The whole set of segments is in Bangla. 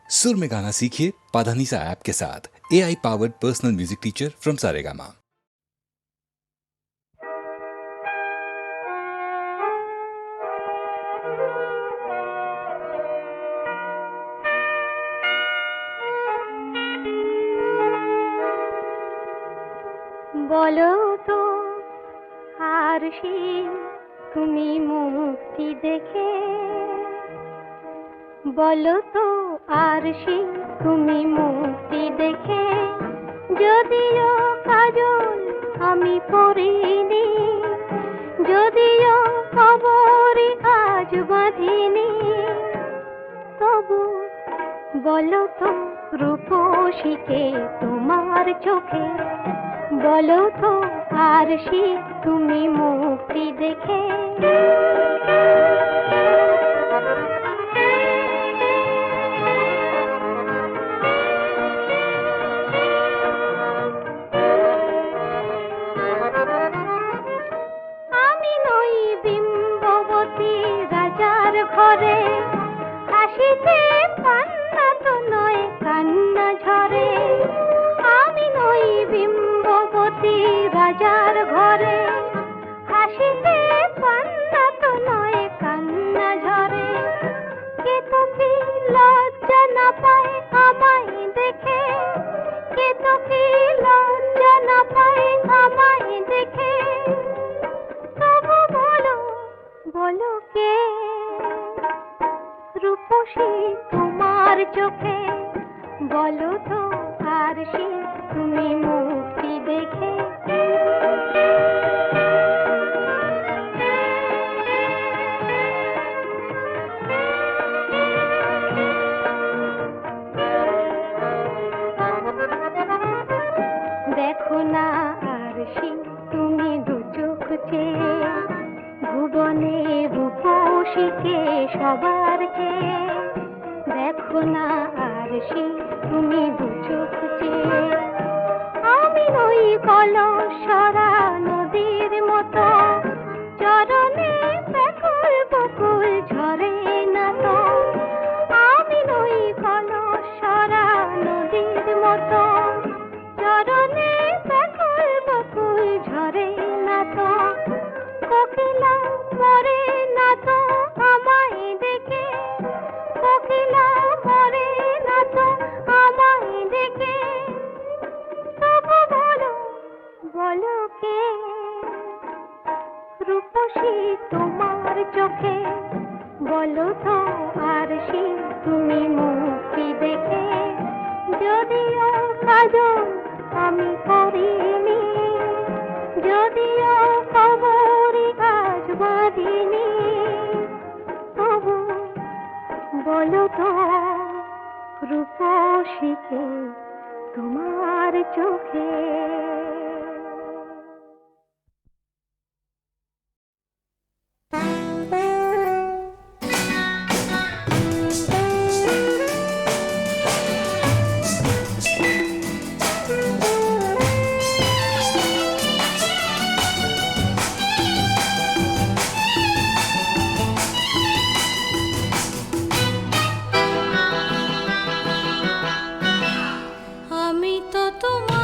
सुर में गाना सीखिए पाधानीसा ऐप के साथ। AI powered personal music teacher from Saregama. বলো তো আর সেই তুমি মুক্তি দেখে, বলো তো আর সেই তুমি মুক্তি দেখে, যদিও কাজল আমি পরিনি, যদিও খবরই আজ বাঁধিনি, তবু বলো তো রূপসীকে তোমার চোখে, বলো তো আর সে তুমি মুক্তি দেখে। আমি নই বিম্ববতী রাজার ঘরে, হাসিতে পান্না তো নয় কান্না ঝরে। আমি নই বিম্ববতী রাজার ঘরে, হাসিতে পান্না তো নয় কান্না ঝরে। কে তো কি লজ্জা না পায় আমায় দেখে, কে তো কি লজ্জা না পায় আমায় দেখে, তবু বলো বলো কে রূপসী তোমার চোখে, বলো তো আর সে তুমি মুক্তি দেখে। দেখো না আর সে তুমি দু চোখ চেয়ে, ভুবনে রূপসীকে সবার চেয়ে। দেখো না আর সে তুমি দু চোখ চেয়ে, আমি নই কলসরা নদীর মতো, চরণে ব্যাকুল বকুল ঝরে না তো। আমি নই কলসরা নদীর মতো, চরণে ব্যাকুল বকুল ঝরে না তো। কোকিলা মরে না তো আমায় দেখে, কোকিলা মরে না তো আমায় দেখে, তবু বলো বলো কে রূপসী তোমার চোখে, বলো তো আর সে তুমি মুক্তি দেখে। যদিও কাজল আমি করিনি, যদিও খবরই আজ বাঁধিনি, তবু বলো তো রূপসীকে তোমার চোখে। আমি তো তোমার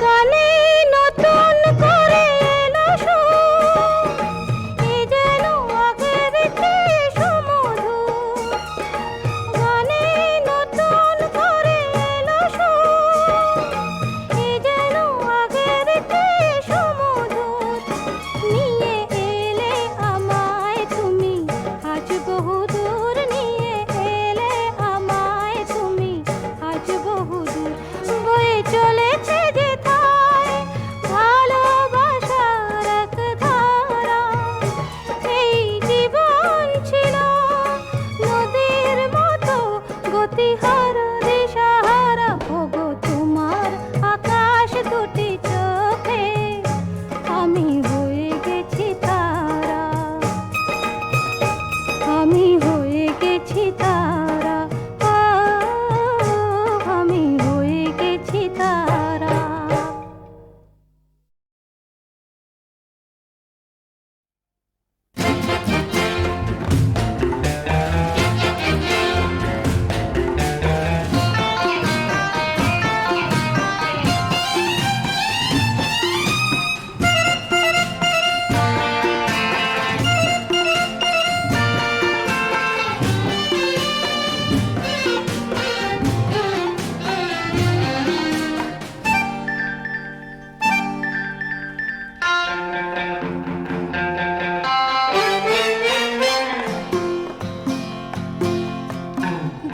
গানে নতুন করে এলো সুর, এ যেন আগের চেয়ে সুমধুর। গানে নতুন করে এলো সুর, এ যেন আগের চেয়ে সুমধুর। নিয়ে এলে আমায় তুমি আজ বহুদূর, নিয়ে এলে আমায় তুমি আজ বহুদূর। বয়ে চলেছে যেথায় ভালোবাসার এক ধারা, এই জীবন ছিল নদীর মতো গতিহারা দিশাহারা। ওগো তোমার আকাশ দুটি চোখে আমি হয়ে গেছি তারা, আমি হয়ে গেছি তারা, আমি হয়ে গেছি তারা।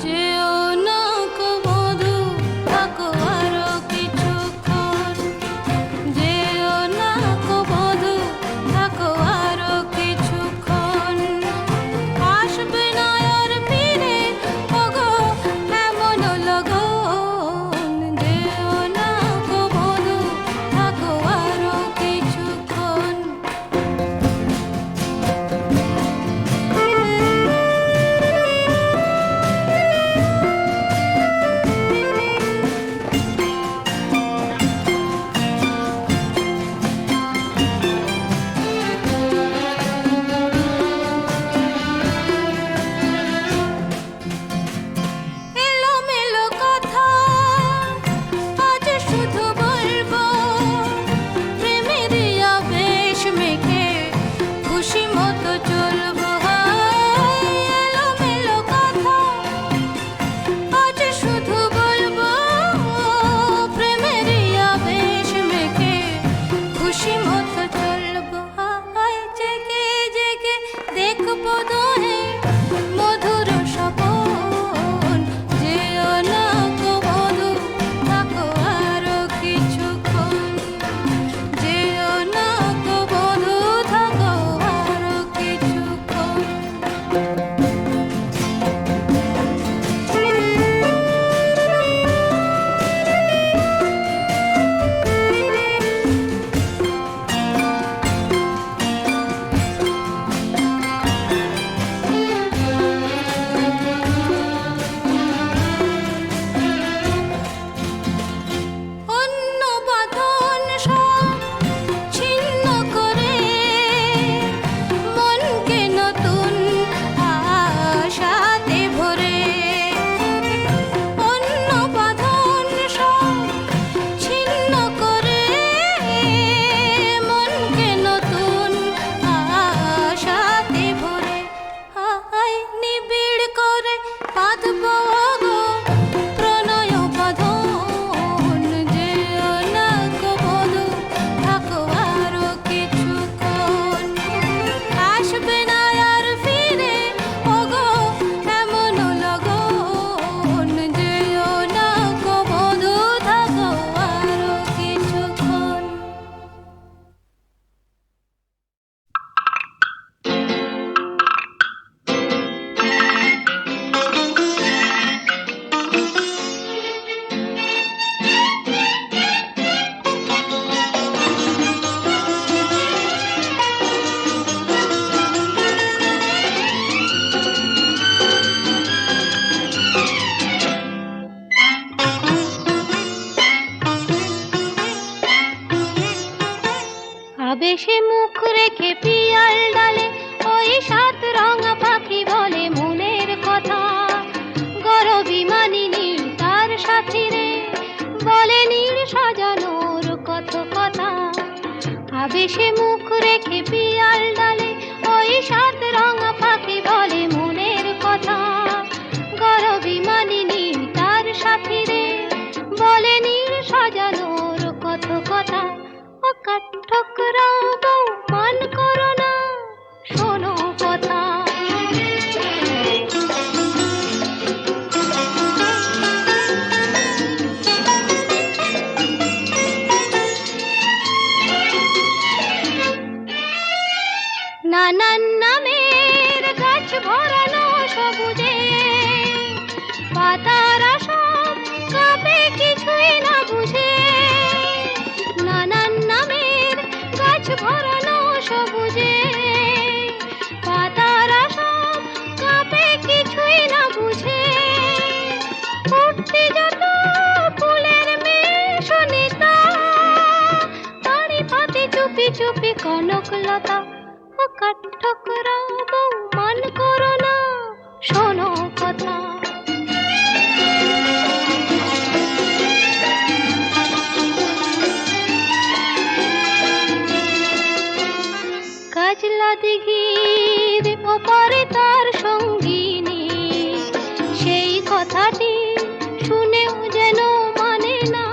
যেও না গো বধূ, থাকো আরো কিছুক্ষণ। যেও না গো বধূ, থাকো আরো কিছুক্ষণ। আসবে না আর ফিরে ওগো এমন লগন। যেও না গো বধূ, থাকো আরো কিছুক্ষণ। এলোমেলো কথা আজ শুধু বলবো, প্রেমের আবেশ মেখে খুশি মতো চলবো। হায় এলোমেলো কথা আজ শুধু বলবো, প্রেমের আবেশ মেখে খুশি মতো চলবো। হায় জেগে জেগে দেখবো দোহে মধুর স্বপন। যেও না গো বধূ, থাকো আরো কিছুক্ষণ। যেও না গো বধূ, থাকো আরো কিছুক্ষণ। আবেশে মুখ রেখে পিয়াল ডালে ওই সাত রঙা পাখি বলে মনের কথা। গরবিমানিনী তার সাথী রে, বলে নীর সাজানোর কত কথা। ও কাঠঠোকরা বউ মান করো না, শোনো কথা। নানান নামের গাছ ভরানো সবুজে, পাতারা সব কাঁপে কিছুই না বুঝে। নানান নামের গাছ ভরানো সবুজে, পাতারা সব কাঁপে কিছুই না বুঝে। উঠতে যত ফুলের মেশনিতা, তারি পাতে চুপি চুপি কনকলতা। ও কাঠঠোকরা বউ মান করো না, শোনো কথা। কাজলা দিঘির ওপারে তার সঙ্গিনী, সেই কথাটি শুনেও যেন মানে না,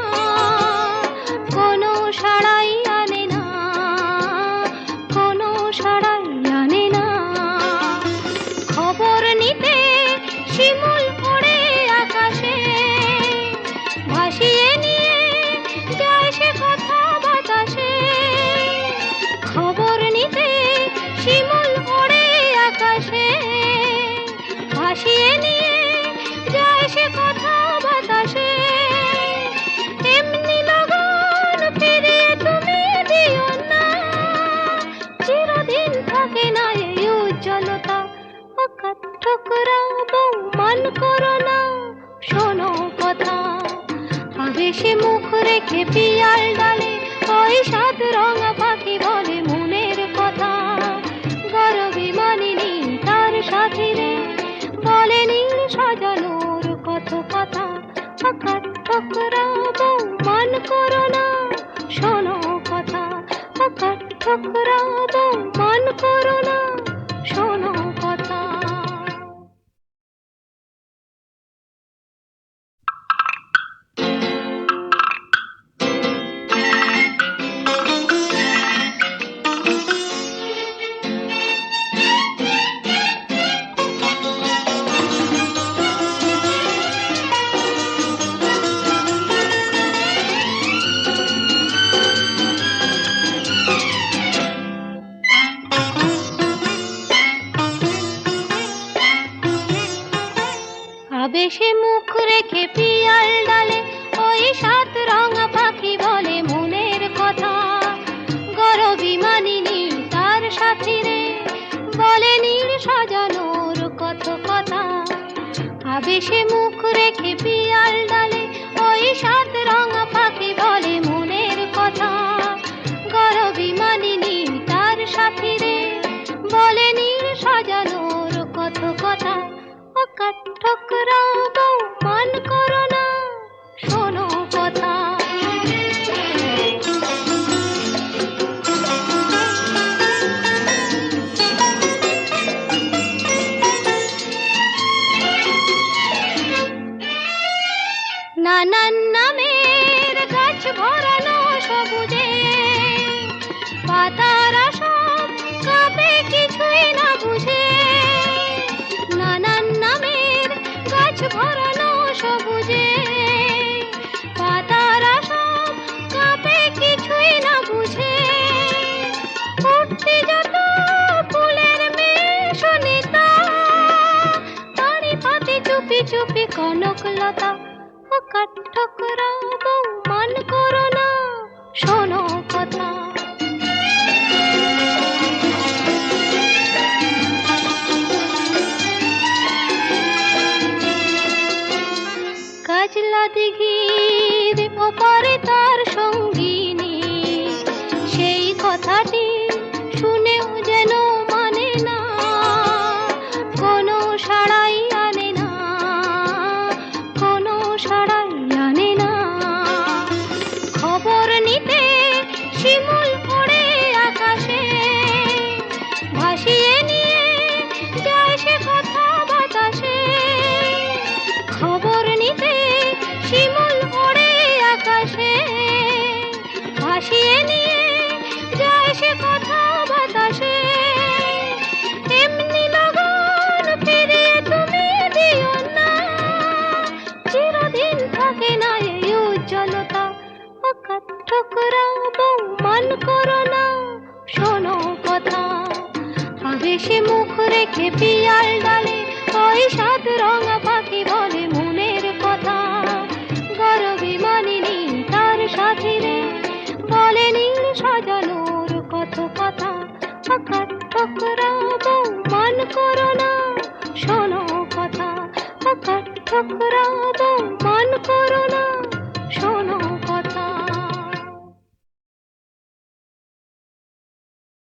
কোনো সাড়াই আনে না, কোনো সাড়াই আনে না। খবর নিতে শিমুল ওড়ে আকাশে, ভাসিয়ে নিয়ে যায় সে কথা বাতাসে। খবর নিতে শিমুল ওড়ে আকাশে, ভাসিয়ে নিয়ে যায় সে কথা বাতাসে। এমনি লগন ফিরিয়ে তুমি দিও না, চিরদিন থাকে না এই উজ্জ্বলতা। ও কাঠঠোকরা বউ মান করো না, শোনো কথা। আবেশে মুখ রেখে পিয়াল ডালে ওই সাত রঙা পাখি বলে মনের কথা। গরবিমানিনী তার সাথী রে, বলে নীল সাজানোর কত কথা। ও কাঠঠোকরা বউ মান করো না, শোনো কথা। ও কাঠঠোকরা বউ মান করো না, শোনো কথা। আবেশে মুখ রেখে পিয়াল ডালে ওই সাত রঙা পাখি বলে মনের কথা। গরবিমানিনী তার সাথী রে, বলে নীর সাজানোর কত কথা। আবেশে মুখ রেখে পিয়াল ডালে ওই সাত রঙা পাখি বলে মনের কথা। গরবিমানিনী তার সাথী রে, বলে নীর সাজানোর কত কথা। ও কাঠঠোকরা বউ মান করো না, শোনো কথা। নানান নামের গাছ ভরানো সবুজে, পাতারা সব কাঁপে কিছুই না বুঝে। নানান নামের গাছ ভরানো সবুজে, পাতারা সব কাঁপে কিছুই না বুঝে। উঠতে যত ফুলের মেশনিতা, তারি পাতে চুপি চুপি কনকলতা। ও কাঠঠোকরা বউ মান করো না, শোনো কথা। কাজলা দিঘির ওপারে তার সঙ্গিনী, সেই কথাটি শুনেও যেন মানে না, কোনো সাড়াই আনে না, কোনো সাড়াই আনে না। খবর নিতে শিমুল হেসে মুখ রেখে পিয়াল ডালে ওই সাত রঙা পাখি বলে মনের কথা। গরবি মানিনি তার সাথী রে, বলে নীল সাজানোর কত কথা। আকার ঠোকরাবো মান করো না, শোনো কথা। আকার ঠোকরাবো